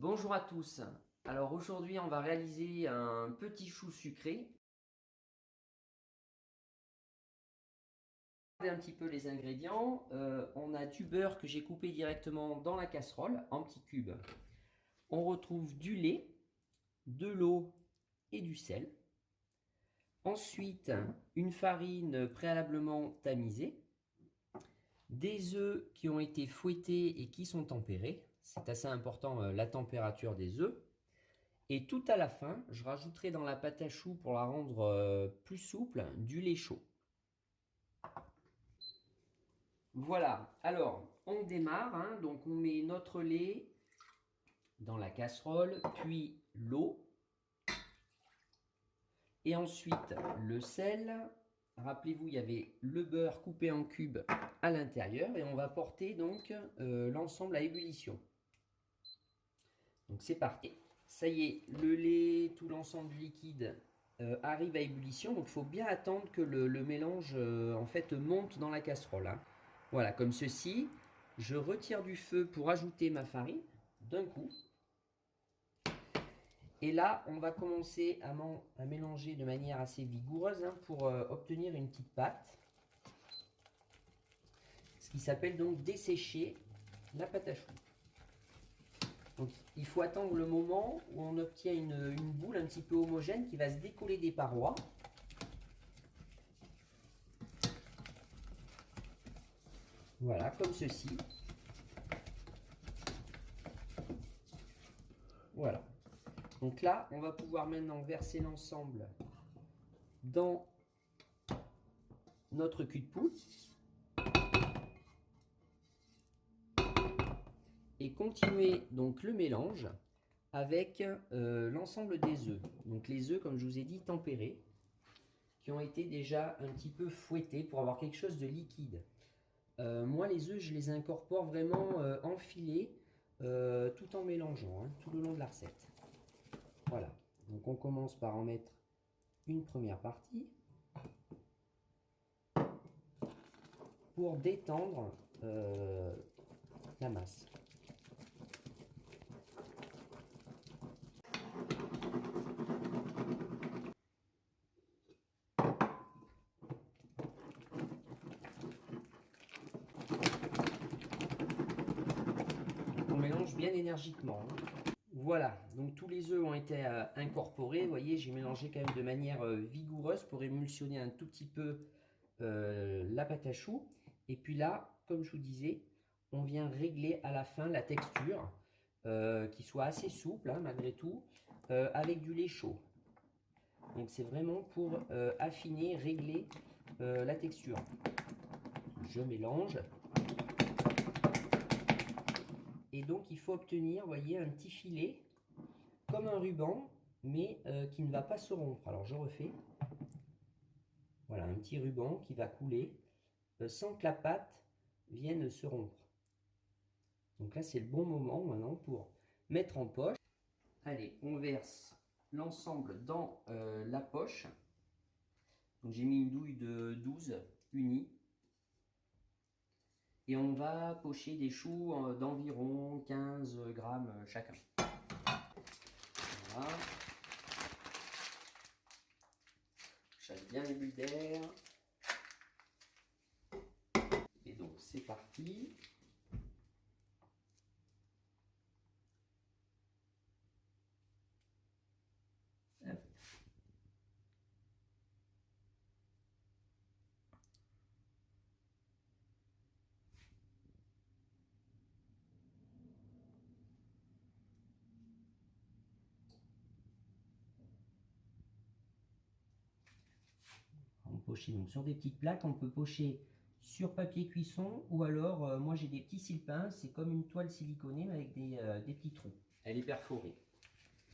Bonjour à tous. Alors aujourd'hui, on va réaliser un petit chou sucré. Regardez un petit peu les ingrédients. On a du beurre que j'ai coupé directement dans la casserole en petits cubes. On retrouve du lait, de l'eau et du sel. Ensuite, une farine préalablement tamisée. Des œufs qui ont été fouettés et qui sont tempérés. C'est assez important la température des œufs. Et tout à la fin, je rajouterai dans la pâte à choux pour la rendre plus souple, du lait chaud. Voilà, alors on démarre, hein. Donc on met notre lait dans la casserole, puis l'eau, et ensuite le sel. Rappelez-vous, il y avait le beurre coupé en cubes à l'intérieur, et on va porter donc l'ensemble à ébullition. Donc c'est parti. Ça y est, le lait, tout l'ensemble du liquide arrive à ébullition. Donc il faut bien attendre que le mélange en fait monte dans la casserole, hein. Voilà, comme ceci. Je retire du feu pour ajouter ma farine d'un coup. Et là, on va commencer à mélanger de manière assez vigoureuse, hein, pour obtenir une petite pâte. Ce qui s'appelle donc dessécher la pâte à choux. Donc il faut attendre le moment où on obtient une boule un petit peu homogène qui va se décoller des parois. Voilà, comme ceci. Voilà. Donc là, on va pouvoir maintenant verser l'ensemble dans notre cul de poule et continuer donc le mélange avec l'ensemble des œufs. Donc les œufs, comme je vous ai dit, tempérés, qui ont été déjà un petit peu fouettés pour avoir quelque chose de liquide. Moi, les œufs, je les incorpore vraiment enfilés, tout en mélangeant, hein, tout le long de la recette. Voilà, donc on commence par en mettre une première partie pour détendre la masse. On mélange bien énergiquement, hein. Voilà, donc tous les œufs ont été incorporés. Vous voyez, j'ai mélangé quand même de manière vigoureuse pour émulsionner un tout petit peu la pâte à choux. Et puis là, comme je vous disais, on vient régler à la fin la texture, qui soit assez souple, hein, malgré tout, avec du lait chaud. Donc c'est vraiment pour affiner, régler la texture. Je mélange. Et donc il faut obtenir, vous voyez, un petit filet, comme un ruban, mais qui ne va pas se rompre. Alors je refais. Voilà, un petit ruban qui va couler sans que la pâte vienne se rompre. Donc là, c'est le bon moment maintenant pour mettre en poche. Allez, on verse l'ensemble dans la poche. Donc j'ai mis une douille de 12 unis. Et on va pocher des choux d'environ 15 grammes chacun. Voilà. Chasse bien les bulles d'air. Et donc c'est parti. Hop. On pocher donc sur des petites plaques. On peut pocher sur papier cuisson, ou alors moi j'ai des petits sile-pains. C'est comme une toile siliconée avec des petits trous. Elle est perforée.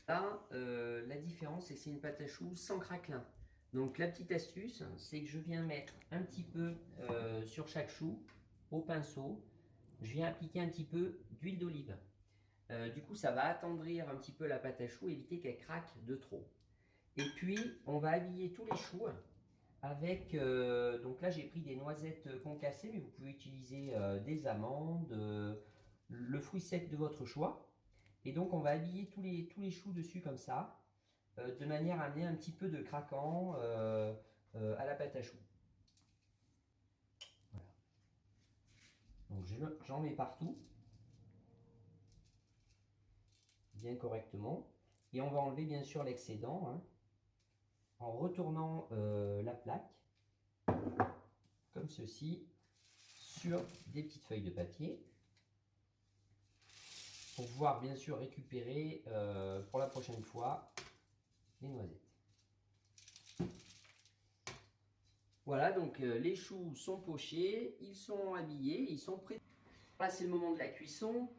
Là, la différence, c'est que c'est une pâte à choux sans craquelin. Donc la petite astuce, c'est que je viens mettre un petit peu sur chaque chou au pinceau. Je viens appliquer un petit peu d'huile d'olive. Du coup, ça va attendrir un petit peu la pâte à choux, éviter qu'elle craque de trop. Et puis, on va habiller tous les choux avec, donc là j'ai pris des noisettes concassées, mais vous pouvez utiliser des amandes, le fruit sec de votre choix. Et donc on va habiller tous les choux dessus comme ça, de manière à amener un petit peu de craquant à la pâte à choux. Voilà. Donc j'en mets partout, bien correctement. Et on va enlever bien sûr l'excédent hein, en retournant la plaque, comme ceci, sur des petites feuilles de papier. Pour pouvoir bien sûr récupérer pour la prochaine fois les noisettes. Voilà, donc les choux sont pochés, ils sont habillés, ils sont prêts. Là, c'est le moment de la cuisson.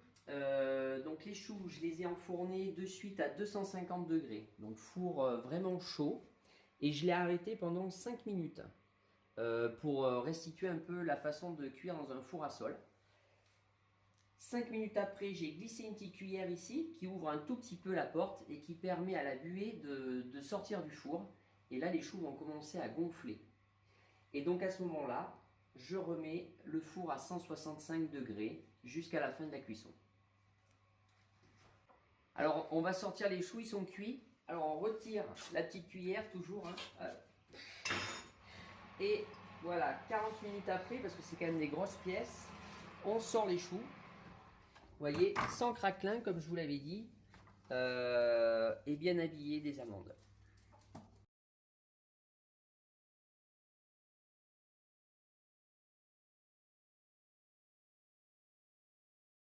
Donc les choux, je les ai enfournés de suite à 250 degrés. Donc four vraiment chaud. Et je l'ai arrêté pendant 5 minutes pour restituer un peu la façon de cuire dans un four à sol. 5 minutes après, j'ai glissé une petite cuillère ici qui ouvre un tout petit peu la porte et qui permet à la buée de sortir du four. Et là, les choux vont commencer à gonfler. Et donc à ce moment-là, je remets le four à 165 degrés jusqu'à la fin de la cuisson. Alors on va sortir les choux, ils sont cuits. Alors on retire la petite cuillère toujours. Hein. Et voilà, 40 minutes après, parce que c'est quand même des grosses pièces, on sort les choux. Vous voyez, sans craquelin comme je vous l'avais dit, et bien habillé des amandes.